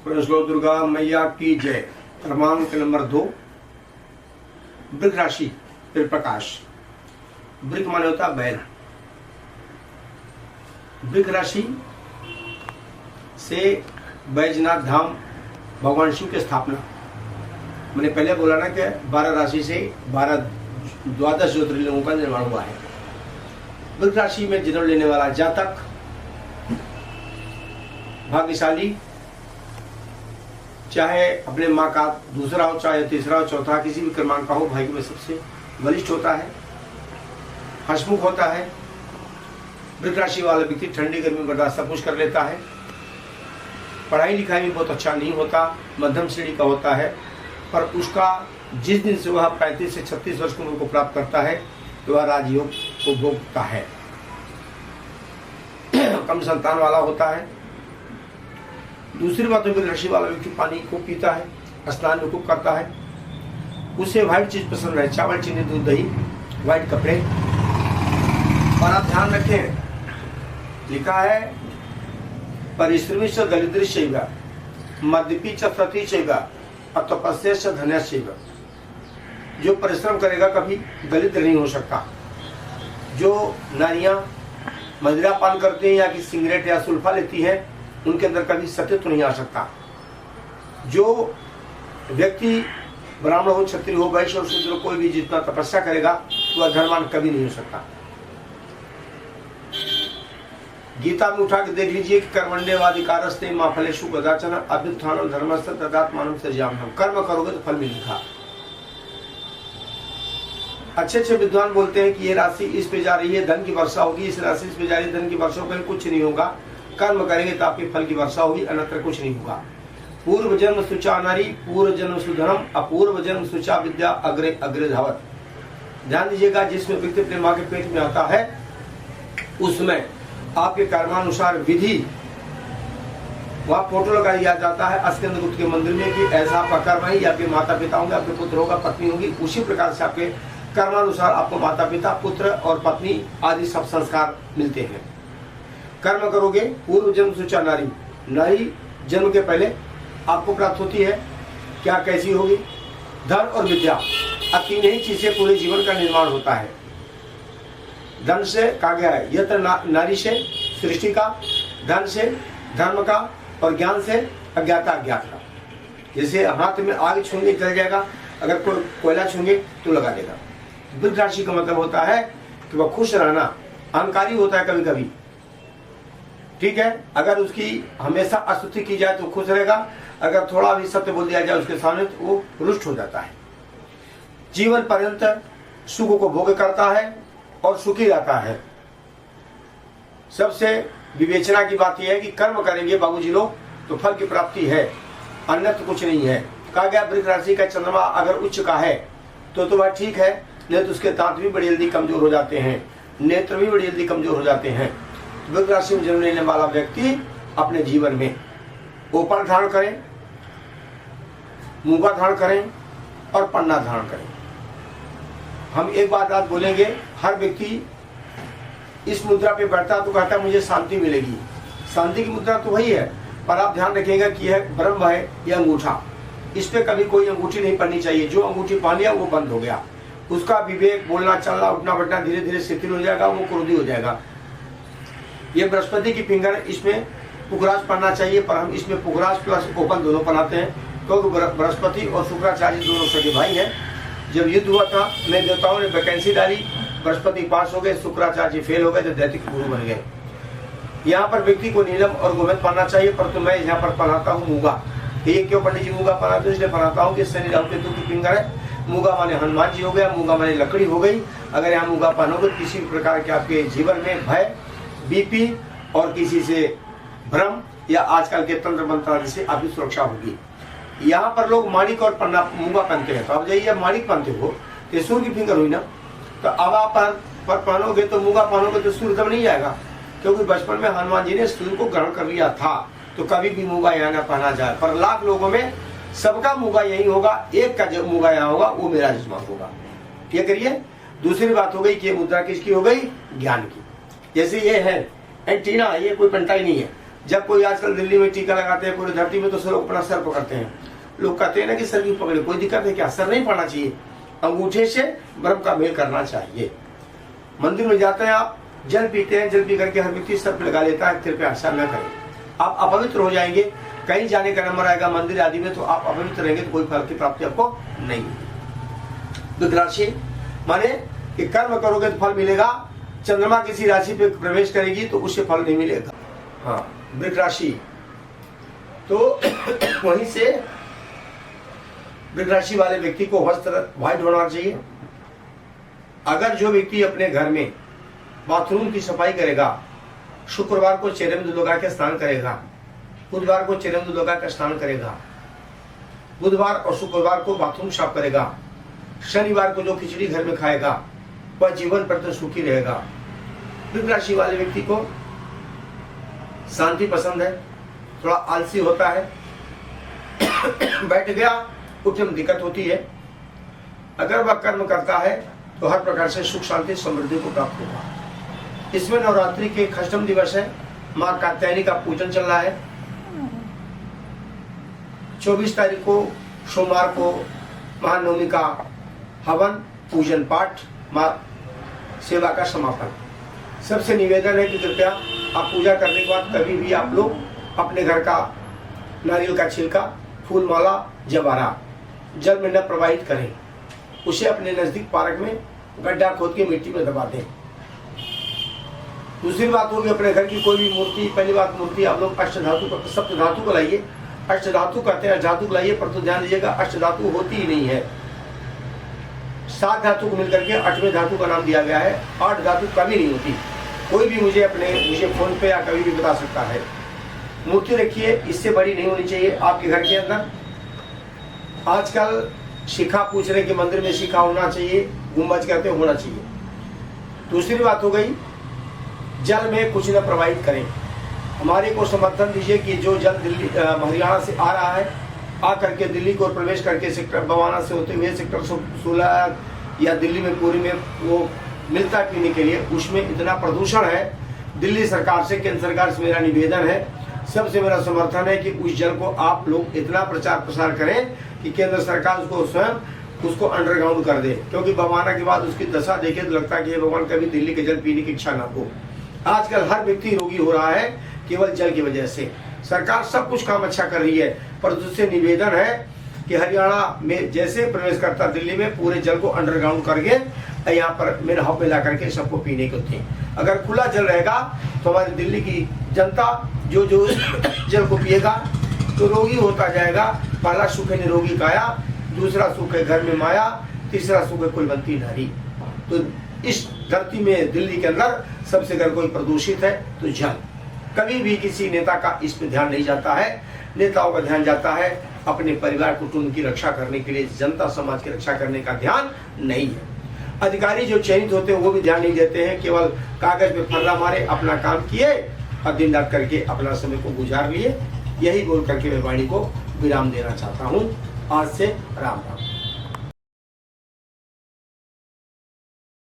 श्लो दुर्गा मैया की जय। क्रमांक नंबर 2, वृक राशि फिर प्रकाश। वृक माने होता बैल। वृक राशि से बैजनाथ धाम भगवान शिव की स्थापना। मैंने पहले बोला ना कि 12 राशि से 12 ज्योतिर्लिंगों का निर्माण हुआ है। वृक राशि में जन्म लेने वाला जातक भाग्यशाली, चाहे अपने माँ का दूसरा हो, चाहे तीसरा हो, चौथा, किसी भी क्रमांक का हो, भाग्य में सबसे वरिष्ठ होता है, हंसमुख होता है। वृक राशि वाला व्यक्ति ठंडी गर्मी बर्दाश्त सब कुछ कर लेता है। पढ़ाई लिखाई में बहुत अच्छा नहीं होता, मध्यम श्रेणी का होता है, पर उसका जिस दिन से वह 35 से 36 वर्ष की उम्र को प्राप्त करता है तो वह राजयोग को भोगता है। कम संतान वाला होता है। दूसरी बात, वृक राशि वाला व्यक्ति पानी खूब पीता है, स्नान में खूब करता है, उसे व्हाइट चीज पसंद है, चावल, चीनी, दूध, दही, व्हाइट कपड़े। और आप ध्यान रखें, लिखा है परिश्रमी च दरिद्रश्चैव मद्यपी च सतीश्चैव तपस्या च धन्यश्चैव। जो परिश्रम करेगा कभी दरिद्र नहीं हो सकता। जो नारियां मदिरा पान करती हैं या कि सिगरेट या सुल्फा लेती है, उनके अंदर कभी सत्यत्व नहीं आ सकता। जो व्यक्ति ब्राह्मण हो, क्षत्रिय हो, वैश्य और शूद्र, कोई भी जितना तपस्या करेगा तो वह धनवान कभी नहीं हो सकता। गीता में उठा के देख लीजिए कि कर्मण्येवाधिकारस्ते मा फलेषु कदाचन अभ्युत्थानं धर्मस्य तदात्मानं सृजाम्यहम्। कर्म करोगे तो फल मिलेगा। अच्छे अच्छे विद्वान बोलते हैं कि ये राशि इस पे जा रही है, धन की वर्षा होगी, इस राशि इस पे जा रही है, धन की वर्षा होगी, कुछ नहीं होगा। कर्म करेंगे तो आपके फल की वर्षा होगी, अन्यत्र कुछ नहीं होगा। पूर्व जन्म सुचा नारी, पूर्व जन्म सुधनम, अपूर्व जन्म सुचा विद्या, अग्रे अग्रे धावत। ध्यान दीजिएगा, जिसमें व्यक्ति अपने माँ के पेट में आता है उसमें आपके कर्मानुसार विधि वहाँ फोटो लगा दिया जाता है अस्कंद गुप्त के मंदिर में कि ऐसा आपका कर्म है, या आपके माता पिता होंगे, आपके पुत्र होगा, पत्नी होगी। उसी प्रकार से आपके कर्मानुसार आपको माता पिता, पुत्र और पत्नी आदि सब संस्कार मिलते हैं। कर्म करोगे, पूर्व जन्म सुचा नारी, नारी जन्म के पहले आपको प्राप्त होती है। क्या कैसी होगी? धन और विद्या, अब तीन ही चीजें पूरे जीवन का निर्माण होता है। धन से कहा गया है यत्र नारी से सृष्टि का, धन से धर्म का, और ज्ञान से अज्ञाता अज्ञात का। जैसे हाथ में आग छूंगे जल जाएगा, अगर कोई कोयला छूंगे तो लगा देगा। वृक राशि का मतलब होता है कि वह खुश रहना, अहंकारी होता है कभी कभी, ठीक है। अगर उसकी हमेशा अस्तुति की जाए तो खुश रहेगा, अगर थोड़ा भी सत्य बोल दिया जाए उसके सामने तो वो रुष्ट हो जाता है। जीवन पर्यंत सुख को भोग करता है और सुखी रहता है। सबसे विवेचना की बात यह है कि कर्म करेंगे बाबूजी लोग तो फल की प्राप्ति है, अन्यत्र कुछ नहीं है। कहा गया वृक राशि का चंद्रमा अगर उच्च का है तो वह ठीक है, नहीं तो उसके दांत भी बड़ी जल्दी कमजोर हो जाते हैं, नेत्र भी बड़ी जल्दी कमजोर हो जाते हैं। वृक राशि में जन्म लेने वाला व्यक्ति अपने जीवन में ओपर धारण करें, मूंगा धारण करें और पन्ना धारण करें। हम एक बात आज बोलेंगे, हर व्यक्ति इस मुद्रा पे बैठता तो कहता है मुझे शांति मिलेगी। शांति की मुद्रा तो वही है, पर आप ध्यान रखिएगा कि यह ब्रह्म है, यह अंगूठा, इस पे कभी कोई अंगूठी नहीं पड़नी चाहिए। जो अंगूठी पहन लिया वो बंद हो गया, उसका विवेक, बोलना चलना, उठना बैठना धीरे धीरे शिथिल हो जाएगा, वो क्रोधी हो जाएगा। ये बृहस्पति की फिंगर, इसमें पुखराज पढ़ना चाहिए, पर हम इसमें पुखराज प्लस ओपन दोनों पढ़ाते हैं, क्योंकि बृहस्पति और शुक्राचार्य दोनों सगे भाई हैं। जब युद्ध हुआ था, मैं देवताओं ने वैकेंसी डाली, बृहस्पति पास हो गए, शुक्राचार्य फेल हो गए, तो दैतिक गुरु बन गए। यहाँ पर व्यक्ति को नीलम और गोमेद पढ़ना चाहिए, पर तो मैं यहाँ पर पढ़ाता हूँ मूंगा। ये क्यों पंडित जी मूंगा पढ़ाते, इसलिए पढ़ाता हूँ कि शनि राहु केतु की फिंगर है। मूंगा माने हनुमान जी हो गया, मूंगा माने लकड़ी हो गई। अगर यहाँ मूंगा पहनोगे तो किसी भी प्रकार के आपके जीवन में भय, बीपी और किसी से भ्रम या आजकल के तंत्र मंत्र से आपकी सुरक्षा होगी। यहाँ पर लोग माणिक और पन्ना मूंगा पहनते हैं, तो अब जाइए माणिक पहनते हो तो सूर्य की फिंगर हुई ना, तो अब आप पर पहनोगे तो मूंगा पहनोगे तो सूर्य तब नहीं जाएगा, क्योंकि बचपन में हनुमान जी ने सूर्य को ग्रहण कर लिया था। तो कभी भी मूंगा यहाँ ना पहना जाए, पर लाख लोगों में सबका मूंगा यही होगा, एक का जो मूंगा यहाँ होगा वो मेरा यजमान होगा। क्या करिए। दूसरी बात हो गई कि मुद्रा किसकी हो गई? ज्ञान की। जैसे ये है एंटीना, ये कोई पंटाई नहीं है, जब कोई आजकल दिल्ली में टीका लगाते हैं पूरी धरती में तो सब लोग अपना सर पकड़ते हैं। लोग कहते हैं ना कि सर भी पकड़े, कोई दिक्कत है क्या? सर नहीं पड़ना चाहिए, अंगूठे से बर्फ का मेल करना चाहिए। मंदिर में जाते हैं आप, जल पीते हैं, जल पी करके हर व्यक्ति सर पे लगा लेता है, कृपया ऐसा न करें। आप अपवित्र हो जाएंगे, कहीं जाने का नंबर आएगा मंदिर आदि में तो आप अपवित्र रहेंगे तो कोई फल की प्राप्ति आपको नहीं होगी। वृक्क राशि माने कि कर्म करोगे तो फल मिलेगा, चंद्रमा किसी राशि पे प्रवेश करेगी तो उससे फल नहीं मिलेगा। हाँ, वृक्क राशि तो वहीं से वृक्क राशि वाले व्यक्ति को वस्त्र व्हाइट होना चाहिए। अगर जो व्यक्ति अपने घर में बाथरूम की सफाई करेगा, शुक्रवार को चेहरे में दूध लगा के स्नान करेगा, बुधवार को चेहरे में दूध लगा के स्नान करेगा, बुधवार और शुक्रवार को बाथरूम साफ करेगा, शनिवार को जो खिचड़ी घर में खाएगा वह जीवन पर तो सुखी रहेगा। वृक्क राशि वाले व्यक्ति को शांति पसंद है, थोड़ा आलसी होता है, बैठ गया उठने में दिक्कत होती है। अगर वह कर्म करता है तो हर प्रकार से सुख शांति समृद्धि को प्राप्त होगा। इसमें नवरात्रि के अष्टम दिवस है, माँ कात्यायनी का पूजन चल रहा है। 24 तारीख को सोमवार को महानवमी का हवन पूजन पाठ माँ सेवा का समापन। सबसे निवेदन है कि कृपया आप पूजा करने के बाद कभी भी आप लोग अपने घर का नारियल का छिलका, फूल माला, जवारा जल में न प्रवाहित करें, उसे अपने नजदीक पार्क में गड्ढा खोद के मिट्टी में दबा दें। दूसरी बात होगी अपने घर की कोई भी मूर्ति, पहली बात मूर्ति आप लोग अष्ट धातु को, सप्त धातु को लाइए। अष्ट धातु कहते हैं, अष्ट धातु को लाइए, पर तो ध्यान दीजिएगा अष्ट धातु होती ही नहीं है। 7 धातु को मिलकर के 8वें धातु का नाम दिया गया है। 8 धातु कभी नहीं होती। कोई भी मुझे फोन पे या कभी भी बता सकता है। मूर्ति रखिए, इससे बड़ी नहीं होनी चाहिए आपके घर के अंदर। आजकल शिखा पूछ रहे कि मंदिर में शिखा होना चाहिए, गुंबज कहते होना चाहिए। दूसरी बात हो गई, जल में कुछ न प्रवाहित करें। हमारे को समर्थन दीजिए कि जो जल दिल्ली हरियाणा से आ रहा है, आ करके दिल्ली को प्रवेश करके सेक्टर बवाना से होते हुए सेक्टर 16 या दिल्ली में पूरी में वो मिलता है पीने के लिए, उसमें इतना प्रदूषण है। दिल्ली सरकार से, केंद्र सरकार से मेरा निवेदन है, सबसे मेरा समर्थन है कि उस जल को आप लोग इतना प्रचार प्रसार करें कि केंद्र सरकार उसको स्वयं उसको अंडरग्राउंड कर दे। क्योंकि बवाना के बाद उसकी दशा देखे तो लगता है कि भगवान कभी दिल्ली के जल पीने की इच्छा ना हो। आजकल हर व्यक्ति रोगी हो रहा है केवल जल की वजह से। सरकार सब कुछ काम अच्छा कर रही है, पर उससे निवेदन है कि हरियाणा में जैसे प्रवेश करता दिल्ली में पूरे जल को अंडरग्राउंड करके यहाँ पर मेरे हाथ में ला करके सबको पीने को थे। अगर खुला जल रहेगा तो हमारी दिल्ली की जनता जो जल को पिएगा तो रोगी होता जाएगा। पहला सुख है निरोगी काया, दूसरा सुख है घर में माया, तीसरा सुख है कुलवंती नारी। तो इस धरती में दिल्ली के अंदर सबसे अगर कोई प्रदूषित है तो जल। कभी भी किसी नेता का इस पे ध्यान नहीं जाता है। नेताओं का ध्यान जाता है अपने परिवार कुटुंब की रक्षा करने के लिए, जनता समाज की रक्षा करने का ध्यान नहीं है। अधिकारी जो चयनित होते हैं वो भी ध्यान नहीं देते हैं, केवल कागज पे फर्रा मारे, अपना काम किए और दिन रात करके अपना समय को गुजार लिए। यही बोल करके मैं वाणी को विराम देना चाहता हूँ। आज से राम राम।